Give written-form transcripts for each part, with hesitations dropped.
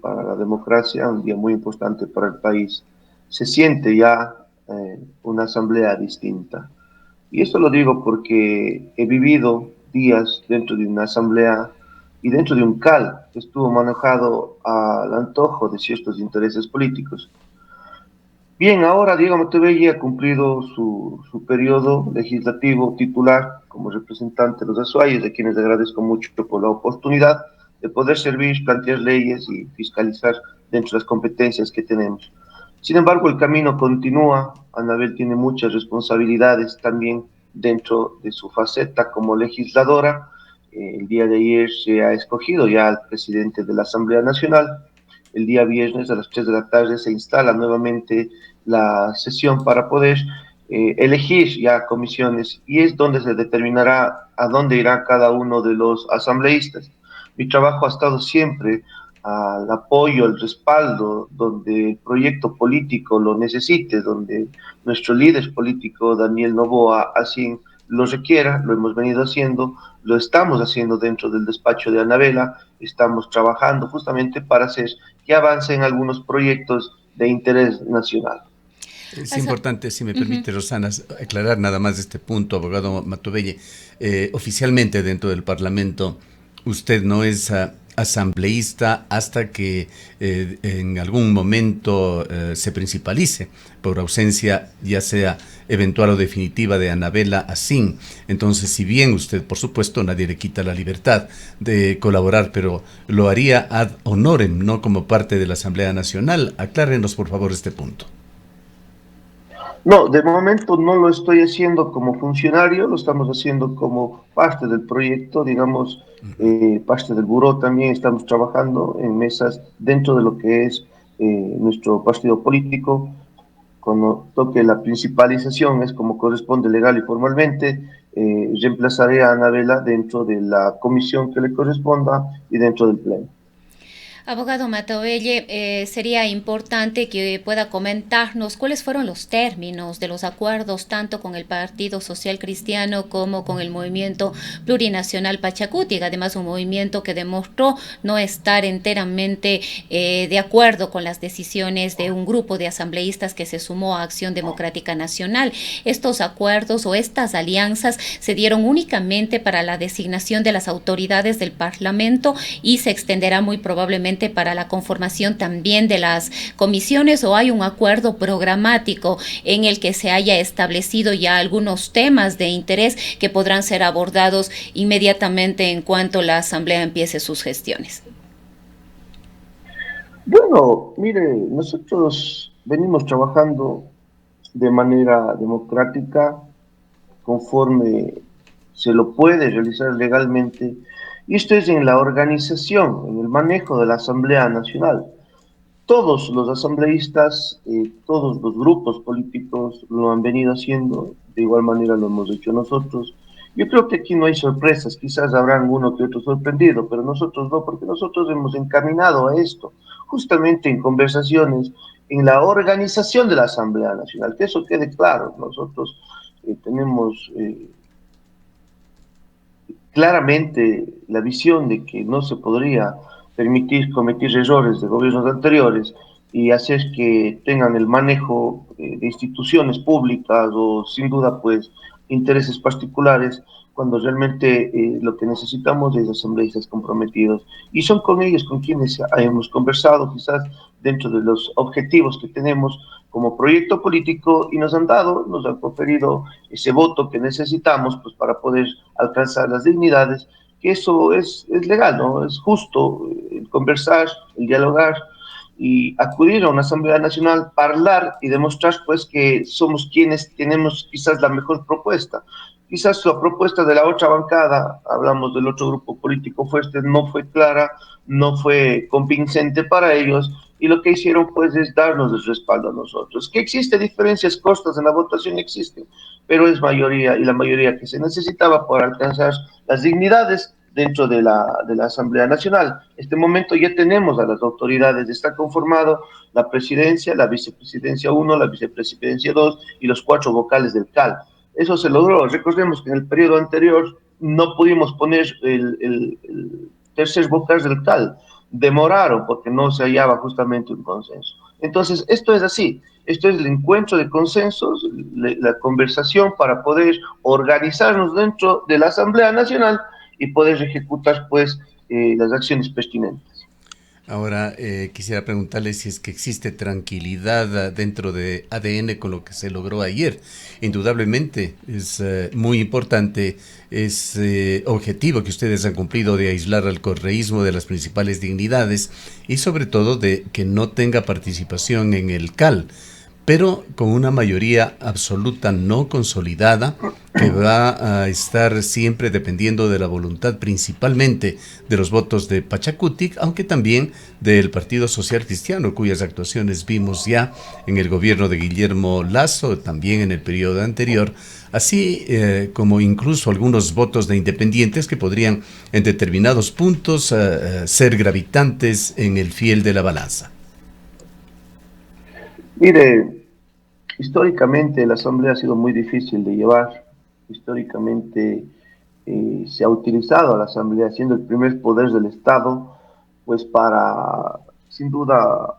para la democracia, un día muy importante para el país. Se siente ya una asamblea distinta. Y esto lo digo porque he vivido días dentro de una asamblea y dentro de un CAL que estuvo manejado al antojo de ciertos intereses políticos. Bien, ahora Diego Montevegui ha cumplido su periodo legislativo titular como representante de los Azuayes, de quienes agradezco mucho por la oportunidad de poder servir, plantear leyes y fiscalizar dentro de las competencias que tenemos. Sin embargo, el camino continúa. Anabel tiene muchas responsabilidades también dentro de su faceta como legisladora. El día de ayer se ha escogido ya al presidente de la Asamblea Nacional. El día viernes a las 3 de la tarde se instala nuevamente la sesión para poder elegir ya comisiones y es donde se determinará a dónde irá cada uno de los asambleístas. Mi trabajo ha estado siempre al apoyo, al respaldo, donde el proyecto político lo necesite, donde nuestro líder político, Daniel Noboa, así lo requiera, lo hemos venido haciendo, lo estamos haciendo dentro del despacho de Anabela, estamos trabajando justamente para hacer que avancen algunos proyectos de interés nacional. Es Asa- importante, si me Ujú. permite, Rosana, aclarar nada más este punto, abogado Matubelle. Oficialmente dentro del Parlamento, usted no es asambleísta hasta que en algún momento se principalice por ausencia, ya sea eventual o definitiva, de Anabela Asín. Entonces, si bien usted, por supuesto, nadie le quita la libertad de colaborar, pero lo haría ad honorem, no como parte de la Asamblea Nacional. Aclárenos, por favor, este punto. No, de momento no lo estoy haciendo como funcionario, lo estamos haciendo como parte del proyecto, digamos, parte del buró también estamos trabajando en mesas dentro de lo que es nuestro partido político. Cuando toque la principalización, es como corresponde legal y formalmente, reemplazaré a Anabela dentro de la comisión que le corresponda y dentro del pleno. Abogado Matovelle, sería importante que pueda comentarnos cuáles fueron los términos de los acuerdos tanto con el Partido Social Cristiano como con el Movimiento Plurinacional Pachacuti, además un movimiento que demostró no estar enteramente de acuerdo con las decisiones de un grupo de asambleístas que se sumó a Acción Democrática Nacional. Estos acuerdos o estas alianzas se dieron únicamente para la designación de las autoridades del Parlamento y se extenderá muy probablemente para la conformación también de las comisiones, o hay un acuerdo programático en el que se haya establecido ya algunos temas de interés que podrán ser abordados inmediatamente en cuanto la Asamblea empiece sus gestiones. Bueno, mire, nosotros venimos trabajando de manera democrática, conforme se lo puede realizar legalmente, y esto es en la organización, en el manejo de la Asamblea Nacional. Todos los asambleístas, todos los grupos políticos lo han venido haciendo, de igual manera lo hemos hecho nosotros. Yo creo que aquí no hay sorpresas, quizás habrá uno que otro sorprendido, pero nosotros no, porque nosotros hemos encaminado a esto, justamente en conversaciones, en la organización de la Asamblea Nacional, que eso quede claro. Nosotros tenemos claramente la visión de que no se podría permitir cometer errores de gobiernos anteriores y hacer que tengan el manejo de instituciones públicas o sin duda pues intereses particulares cuando realmente lo que necesitamos es asambleístas comprometidos y son con ellos con quienes hemos conversado quizás dentro de los objetivos que tenemos como proyecto político y nos han conferido ese voto que necesitamos pues para poder alcanzar las dignidades, que eso es legal, ¿no? Es justo el conversar, el dialogar y acudir a una Asamblea Nacional, hablar y demostrar pues que somos quienes tenemos quizás la mejor propuesta. Quizás la propuesta de la otra bancada, hablamos del otro grupo político fuerte, no fue clara, no fue convincente para ellos y lo que hicieron pues es darnos el respaldo a nosotros. Que existe diferencias costas en la votación, existen, pero es mayoría y la mayoría que se necesitaba para alcanzar las dignidades dentro de la Asamblea Nacional. En este momento ya tenemos a las autoridades, está conformado la presidencia, la vicepresidencia uno, la vicepresidencia 2 y los 4 vocales del CAL. Eso se logró. Recordemos que en el periodo anterior no pudimos poner el tercer vocal del CAL. demoraron porque no se hallaba justamente un consenso. Entonces, esto es así, esto es el encuentro de consensos, la conversación para poder organizarnos dentro de la Asamblea Nacional y poder ejecutar pues las acciones pertinentes. Ahora, quisiera preguntarle si es que existe tranquilidad dentro de ADN con lo que se logró ayer. Indudablemente es muy importante ese objetivo que ustedes han cumplido de aislar al correísmo de las principales dignidades y sobre todo de que no tenga participación en el CAL, pero con una mayoría absoluta no consolidada que va a estar siempre dependiendo de la voluntad principalmente de los votos de Pachacutic, aunque también del Partido Social Cristiano, cuyas actuaciones vimos ya en el gobierno de Guillermo Lasso, también en el periodo anterior, así como incluso algunos votos de independientes que podrían en determinados puntos ser gravitantes en el fiel de la balanza. Mire, históricamente la Asamblea ha sido muy difícil de llevar. Históricamente se ha utilizado a la Asamblea siendo el primer poder del Estado, pues para, sin duda,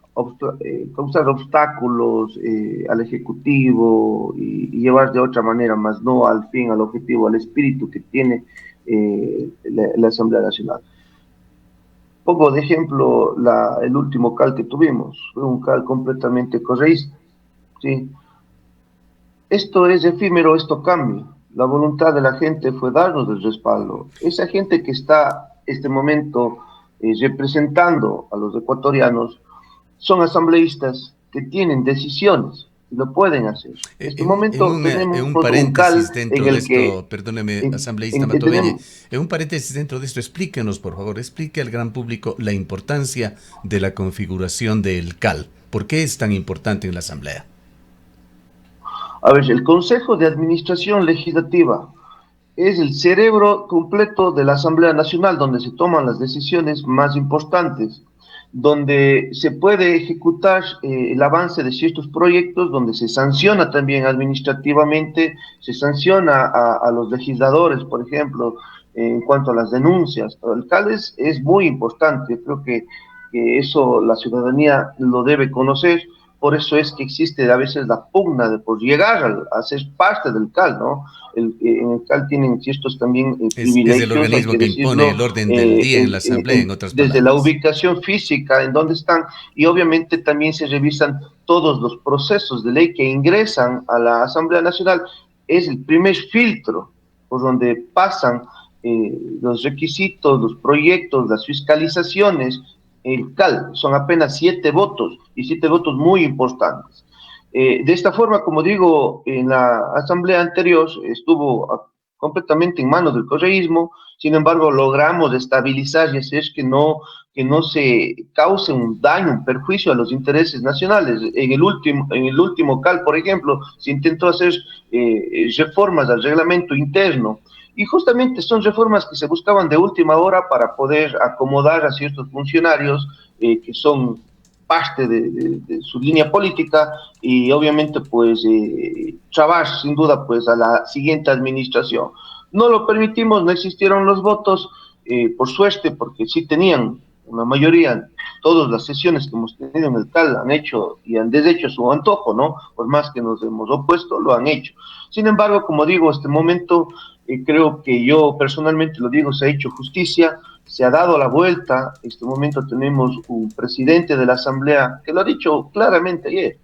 causar obstáculos al Ejecutivo y llevar de otra manera, más no al fin, al objetivo, al espíritu que tiene la Asamblea Nacional. Pongo de ejemplo el último CAL que tuvimos, fue un CAL completamente correísta, ¿sí? Esto es efímero, esto cambia. La voluntad de la gente fue darnos el respaldo. Esa gente que está en este momento representando a los ecuatorianos son asambleístas que tienen decisiones y lo pueden hacer. En este momento En tenemos un un CAL paréntesis dentro en de el esto, que, perdóneme, asambleísta en que Matovelle, tenemos. en un paréntesis dentro de esto, explíquenos, por favor, explique al gran público la importancia de la configuración del CAL. ¿Por qué es tan importante en la Asamblea? A ver, el Consejo de Administración Legislativa es el cerebro completo de la Asamblea Nacional, donde se toman las decisiones más importantes, donde se puede ejecutar el avance de ciertos proyectos, donde se sanciona también administrativamente, se sanciona a los legisladores, por ejemplo, en cuanto a las denuncias. El CAL es muy importante, yo creo que eso la ciudadanía lo debe conocer. Por eso es que existe a veces la pugna de por llegar a ser parte del CAL, ¿no? En el CAL tienen ciertos también Es el privilegios, hay organismo que que impone decirlo, el orden del día en la Asamblea, en otras desde la palabras. ubicación física en donde están, y obviamente también se revisan todos los procesos de ley que ingresan a la Asamblea Nacional. Es el primer filtro por donde pasan los requisitos, los proyectos, las fiscalizaciones. El CAL son apenas 7 votos y 7 votos muy importantes. De esta forma, como digo, en la asamblea anterior estuvo completamente en manos del correísmo. Sin embargo, logramos estabilizar y hacer que no se cause un daño, un perjuicio a los intereses nacionales. En el último CAL, por ejemplo, se intentó hacer reformas al reglamento interno, y justamente son reformas que se buscaban de última hora para poder acomodar a ciertos funcionarios que son parte de su línea política, y obviamente pues trabar sin duda pues a la siguiente administración. No lo permitimos, no existieron los votos, por suerte, porque sí tenían una mayoría. Todas las sesiones que hemos tenido en el CAL han hecho y han deshecho su antojo, ¿no? Por más que nos hemos opuesto, lo han hecho. Sin embargo, como digo, este momento creo que yo personalmente lo digo, se ha hecho justicia, se ha dado la vuelta. En este momento tenemos un presidente de la Asamblea que lo ha dicho claramente ayer,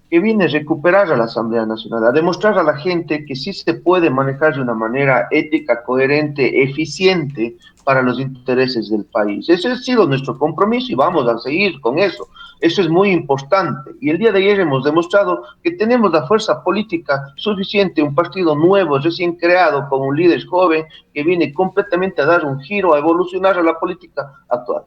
que viene a recuperar a la Asamblea Nacional, a demostrar a la gente que sí se puede manejar de una manera ética, coherente, eficiente para los intereses del país. Ese ha sido nuestro compromiso y vamos a seguir con eso. Eso es muy importante. Y el día de ayer hemos demostrado que tenemos la fuerza política suficiente, un partido nuevo, recién creado, con un líder joven que viene completamente a dar un giro, a evolucionar a la política actual.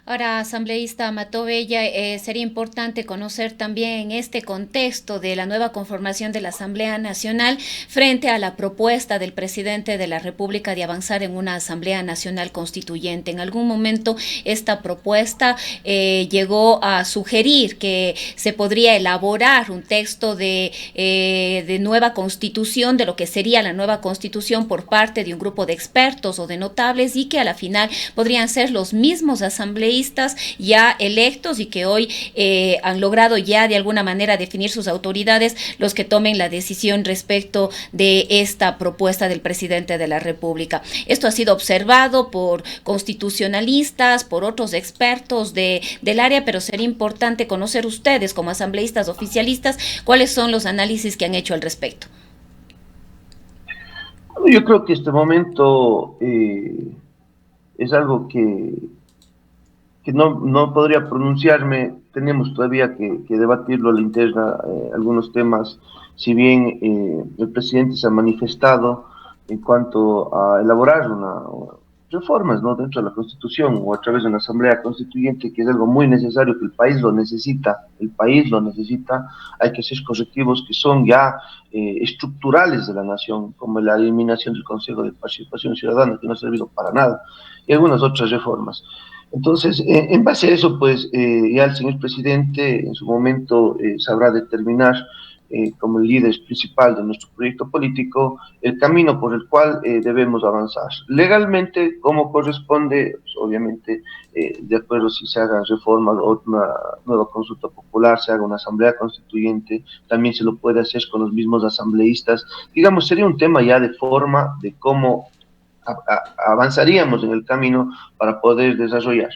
Ahora, asambleísta Matovella, sería importante conocer también en este contexto de la nueva conformación de la Asamblea Nacional frente a la propuesta del presidente de la República de avanzar en una Asamblea Nacional Constituyente. En algún momento esta propuesta llegó a sugerir que se podría elaborar un texto de nueva constitución, de lo que sería la nueva constitución por parte de un grupo de expertos o de notables, y que a la final podrían ser los mismos asambleístas ya electos y que hoy han logrado ya de alguna manera definir sus autoridades los que tomen la decisión respecto de esta propuesta del presidente de la República. Esto ha sido observado por constitucionalistas, por otros expertos del área, pero sería importante conocer ustedes como asambleístas oficialistas cuáles son los análisis que han hecho al respecto. Bueno, yo creo que este momento es algo que no podría pronunciarme. Tenemos todavía que debatirlo a la interna, algunos temas, si bien el presidente se ha manifestado en cuanto a elaborar reformas, ¿no?, dentro de la Constitución o a través de una Asamblea Constituyente, que es algo muy necesario, que el país lo necesita. Hay que hacer correctivos que son ya estructurales de la nación, como la eliminación del Consejo de Participación Ciudadana, que no ha servido para nada, y algunas otras reformas. Entonces, en base a eso, pues ya el señor presidente en su momento sabrá determinar como el líder principal de nuestro proyecto político el camino por el cual debemos avanzar. Legalmente, como corresponde, pues, obviamente, de acuerdo si se hagan reformas o una nueva consulta popular, se haga una asamblea constituyente, también se lo puede hacer con los mismos asambleístas. Digamos, sería un tema ya de forma de cómo avanzaríamos en el camino para poder desarrollar.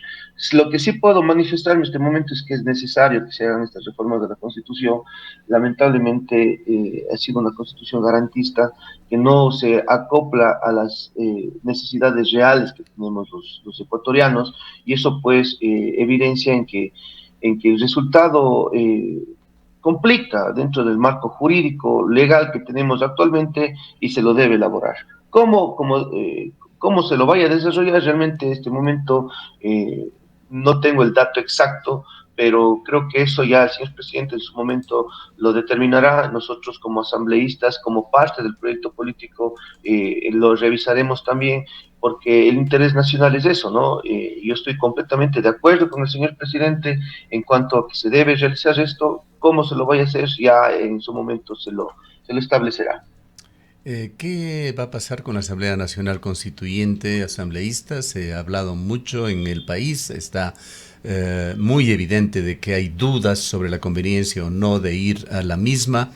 Lo que sí puedo manifestar en este momento es que es necesario que se hagan estas reformas de la Constitución. Lamentablemente ha sido una Constitución garantista que no se acopla a las necesidades reales que tenemos los ecuatorianos, y eso pues evidencia en que el resultado complica dentro del marco jurídico legal que tenemos actualmente, y se lo debe elaborar. ¿Cómo se lo vaya a desarrollar? Realmente en este momento no tengo el dato exacto, pero creo que eso ya el señor presidente en su momento lo determinará. Nosotros como asambleístas, como parte del proyecto político, lo revisaremos también, porque el interés nacional es eso, ¿no? Yo estoy completamente de acuerdo con el señor presidente en cuanto a que se debe realizar esto. Cómo se lo vaya a hacer, ya en su momento se lo establecerá. ¿Qué va a pasar con la Asamblea Nacional Constituyente? Asambleístas, se ha hablado mucho en el país, está muy evidente de que hay dudas sobre la conveniencia o no de ir a la misma,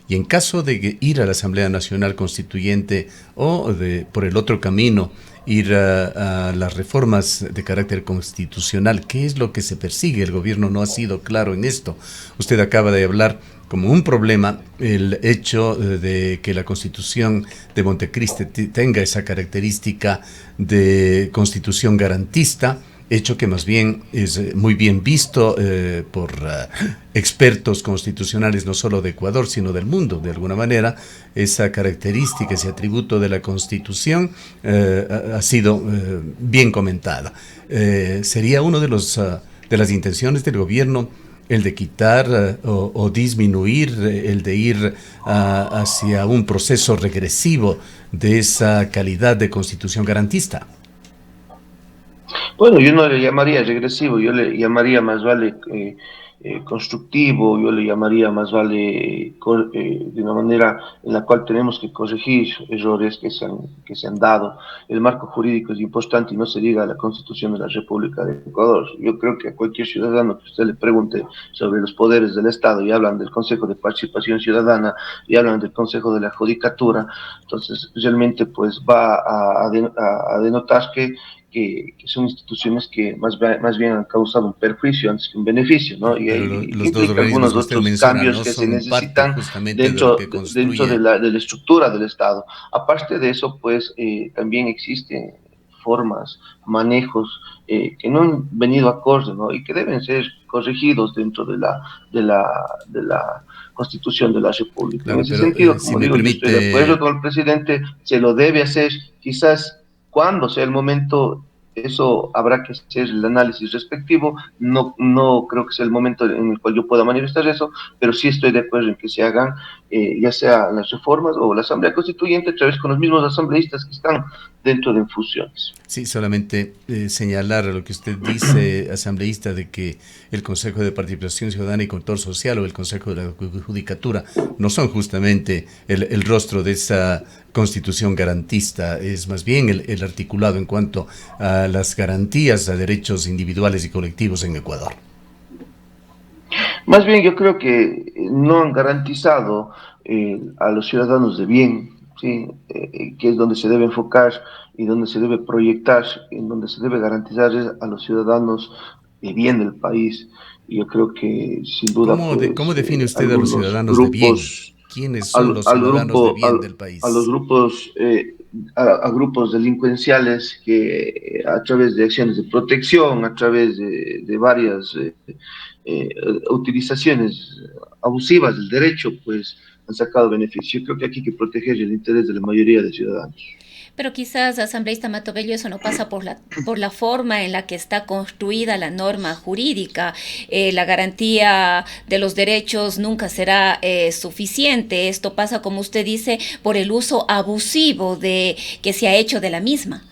y en caso de ir a la Asamblea Nacional Constituyente o por el otro camino, ir a las reformas de carácter constitucional, ¿qué es lo que se persigue? El gobierno no ha sido claro en esto. Usted acaba de hablar como un problema el hecho de que la Constitución de Montecristi tenga esa característica de constitución garantista, hecho que más bien es muy bien visto por expertos constitucionales no solo de Ecuador, sino del mundo. De alguna manera, esa característica, ese atributo de la Constitución ha sido bien comentada. Sería uno de las intenciones del gobierno el de quitar o disminuir, el de ir hacia un proceso regresivo de esa calidad de constitución garantista. Bueno, yo no le llamaría regresivo, yo le llamaría más vale constructivo, yo le llamaría más vale de una manera en la cual tenemos que corregir errores que se han dado. El marco jurídico es importante, y no se diga la Constitución de la República de Ecuador. Yo creo que a cualquier ciudadano que usted le pregunte sobre los poderes del Estado, y hablan del Consejo de Participación Ciudadana, y hablan del Consejo de la Judicatura, entonces realmente pues va a denotar que son instituciones que más bien han causado un perjuicio antes que un beneficio, ¿no? Y los dos implica algunos otros cambios ¿no? que se Son necesitan dentro de la estructura del Estado. Aparte de eso, pues también existen formas, manejos que no han venido acorde, ¿no? Y que deben ser corregidos dentro de la Constitución de la República. Claro, En ese pero sentido, si como me digo, yo estoy de permite, acuerdo con el presidente, se lo debe hacer, quizás cuando sea el momento eso habrá que hacer el análisis respectivo. No creo que sea el momento en el cual yo pueda manifestar eso, pero sí estoy de acuerdo en que se hagan ya sea las reformas o la Asamblea Constituyente, a través con los mismos asambleístas que están dentro de funciones. Sí, solamente señalar lo que usted dice, asambleísta, de que el Consejo de Participación Ciudadana y Control Social o el Consejo de la Judicatura no son justamente el rostro de esa constitución garantista, es más bien el articulado en cuanto a las garantías a derechos individuales y colectivos en Ecuador. Más bien yo creo que no han garantizado a los ciudadanos de bien, ¿sí? Que es donde se debe enfocar y donde se debe proyectar, en donde se debe garantizar a los ciudadanos de bien del país. Y yo creo que sin duda ¿Cómo pues define usted a los algunos ciudadanos de bien? grupos, ¿Quiénes son los ciudadanos de bien del a los país? grupos a grupos delincuenciales que a través de acciones de protección, a través de varias eh, utilizaciones abusivas del derecho, pues han sacado beneficio. Yo creo que aquí hay que proteger el interés de la mayoría de ciudadanos. Pero quizás, asambleísta Matobello, eso no pasa por la forma en la que está construida la norma jurídica. La garantía de los derechos nunca será suficiente. Esto pasa, como usted dice, por el uso abusivo que se ha hecho de la misma.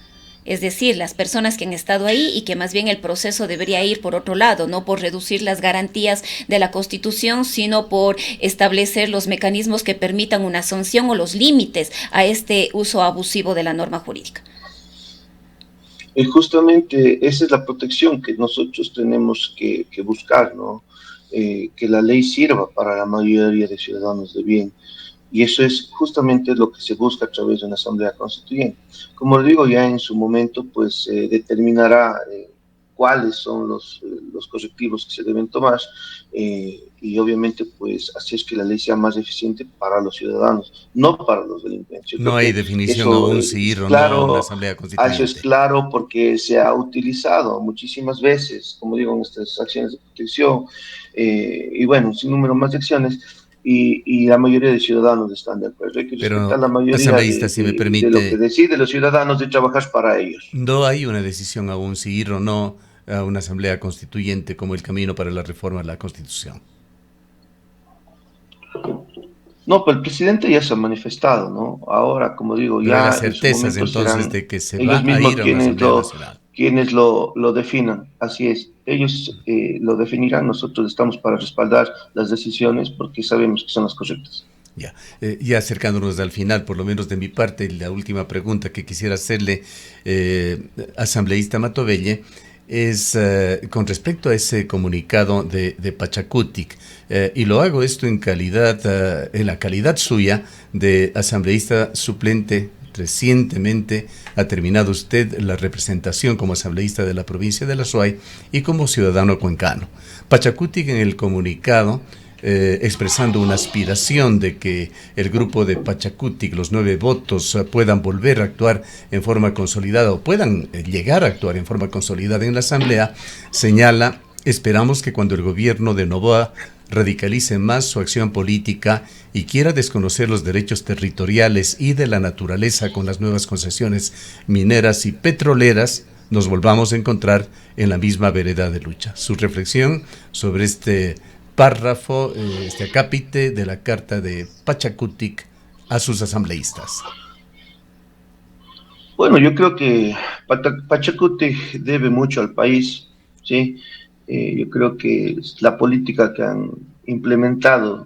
Es decir, las personas que han estado ahí y que más bien el proceso debería ir por otro lado, no por reducir las garantías de la Constitución, sino por establecer los mecanismos que permitan una sanción o los límites a este uso abusivo de la norma jurídica. Y justamente esa es la protección que nosotros tenemos que buscar, ¿no? Que la ley sirva para la mayoría de ciudadanos de bien. Y eso es justamente lo que se busca a través de una asamblea constituyente. Como lo digo, ya en su momento, pues se determinará cuáles son los correctivos que se deben tomar y obviamente, pues así es que la ley sea más eficiente para los ciudadanos, no para los delincuentes. Yo No creo hay que definición eso aún si es ir o no a una claro. asamblea Eso es constituyente. claro porque se ha utilizado muchísimas veces, como digo, en estas acciones de protección y bueno, un sinnúmero más de acciones y la mayoría de ciudadanos están de acuerdo. Hay que respetar Pero, la mayoría asambleísta, si me de lo que permite, deciden los ciudadanos de trabajar para ellos. no hay una decisión aún si ir o no a una asamblea constituyente como el camino para la reforma de la Constitución. No, pero el presidente ya se ha manifestado, ¿no? Ahora, como digo, Pero hay las ya en su certezas momento entonces serán de que se ellos va a mismos ir a una asamblea nacional. quienes lo definan. Así es, ellos lo definirán, nosotros estamos para respaldar las decisiones porque sabemos que son las correctas. Ya, ya acercándonos al final, por lo menos de mi parte, la última pregunta que quisiera hacerle, asambleísta Matovelle, es con respecto a ese comunicado de Pachacutic, y lo hago esto en la calidad suya de asambleísta suplente. Recientemente ha terminado usted la representación como asambleísta de la provincia de La Suay y como ciudadano cuencano. Pachacutic en el comunicado expresando una aspiración de que el grupo de Pachacutic, los 9 votos, puedan volver a actuar en forma consolidada o puedan llegar a actuar en forma consolidada en la Asamblea, señala: esperamos que cuando el gobierno de Noboa radicalice más su acción política y quiera desconocer los derechos territoriales y de la naturaleza con las nuevas concesiones mineras y petroleras, nos volvamos a encontrar en la misma vereda de lucha. Su reflexión sobre este párrafo, este acápite de la carta de Pachacutic a sus asambleístas. Bueno, yo creo que Pachacuti debe mucho al país, ¿sí? Yo creo que la política que han implementado,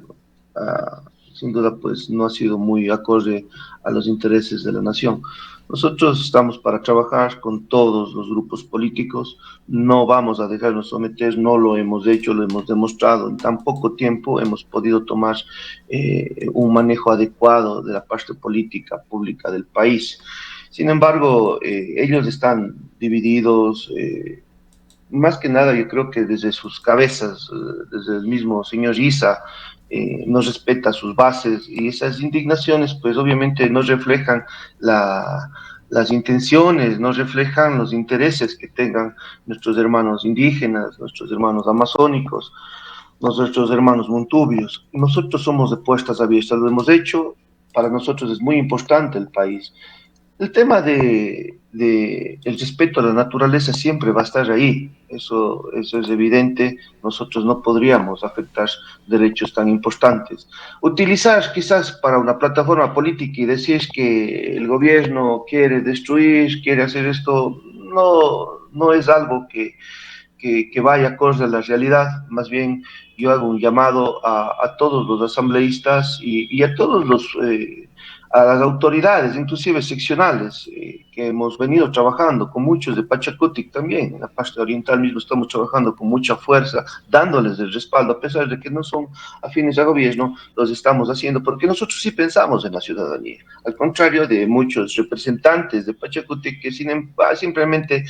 sin duda, pues no ha sido muy acorde a los intereses de la nación. Nosotros estamos para trabajar con todos los grupos políticos, no vamos a dejarnos someter, no lo hemos hecho, lo hemos demostrado. En tan poco tiempo hemos podido tomar un manejo adecuado de la parte política pública del país. Sin embargo, ellos están divididos, más que nada yo creo que desde sus cabezas, desde el mismo señor Isa, no respeta sus bases y esas indignaciones pues obviamente no reflejan las intenciones, no reflejan los intereses que tengan nuestros hermanos indígenas, nuestros hermanos amazónicos, nuestros hermanos montubios. Nosotros somos de puestas abiertas, lo hemos hecho, para nosotros es muy importante el país. El tema el respeto a la naturaleza siempre va a estar ahí, eso es evidente, nosotros no podríamos afectar derechos tan importantes. Utilizar quizás para una plataforma política y decir que el gobierno quiere destruir, quiere hacer esto, no es algo que vaya acorde a la realidad, más bien yo hago un llamado a todos los asambleístas y a todos a las autoridades, inclusive seccionales, que hemos venido trabajando con muchos de Pachacutic también, en la parte oriental mismo estamos trabajando con mucha fuerza, dándoles el respaldo, a pesar de que no son afines al gobierno, los estamos haciendo porque nosotros sí pensamos en la ciudadanía, al contrario de muchos representantes de Pachacutic que simplemente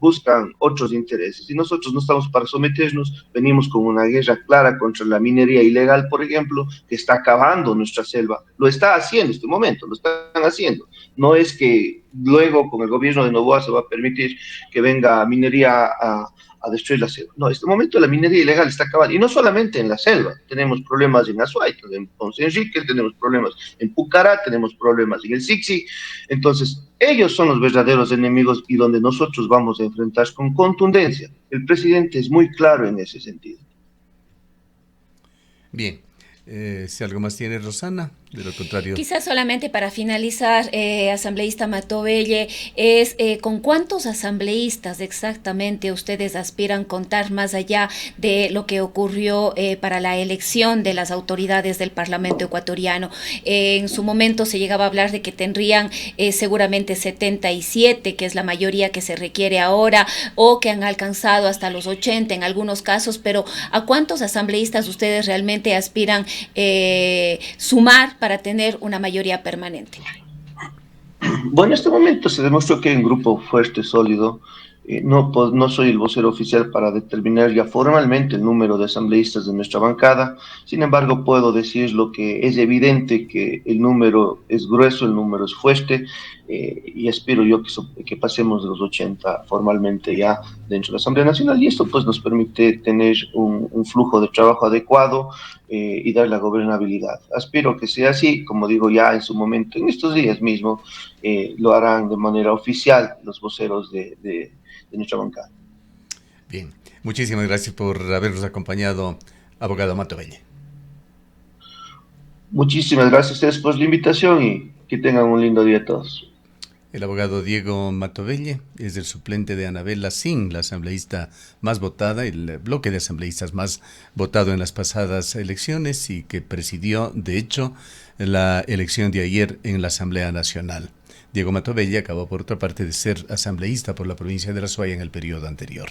buscan otros intereses. Y nosotros no estamos para someternos, venimos con una guerra clara contra la minería ilegal, por ejemplo, que está acabando nuestra selva. Lo está haciendo en este momento, lo están haciendo. No es que luego con el gobierno de Noboa se va a permitir que venga minería a destruir la selva. No, en este momento la minería ilegal está acabando. Y no solamente en la selva, tenemos problemas en Azuay, en Ponce Enrique, tenemos problemas en Pucará, tenemos problemas en el Sixi. Entonces, ellos son los verdaderos enemigos y donde nosotros vamos a enfrentar con contundencia. El presidente es muy claro en ese sentido. Bien. Si algo más tiene Rosana, de lo contrario. Quizás solamente para finalizar, asambleísta Matovelle, es ¿con cuántos asambleístas exactamente ustedes aspiran contar más allá de lo que ocurrió para la elección de las autoridades del Parlamento ecuatoriano? En su momento se llegaba a hablar de que tendrían seguramente 77, que es la mayoría que se requiere ahora, o que han alcanzado hasta los 80 en algunos casos, pero ¿a cuántos asambleístas ustedes realmente aspiran sumar para tener una mayoría permanente? Bueno, en este momento se demostró que hay un grupo fuerte, sólido. No soy el vocero oficial para determinar ya formalmente el número de asambleístas de nuestra bancada. Sin embargo, puedo decir lo que es evidente, que el número es grueso, el número es fuerte, y espero yo que pasemos de los 80 formalmente ya dentro de la Asamblea Nacional, y esto pues nos permite tener un flujo de trabajo adecuado y dar la gobernabilidad. Aspiro que sea así, como digo ya en su momento, en estos días mismo, lo harán de manera oficial los voceros de nuestra bancada. Bien, muchísimas gracias por habernos acompañado, abogado Matovelle. Muchísimas gracias a ustedes por la invitación y que tengan un lindo día a todos. El abogado Diego Matovelle es el suplente de Anabela Sin, la asambleísta más votada, el bloque de asambleístas más votado en las pasadas elecciones y que presidió, de hecho, la elección de ayer en la Asamblea Nacional. Diego Matovelle acabó, por otra parte, de ser asambleísta por la provincia de La Suaya en el periodo anterior.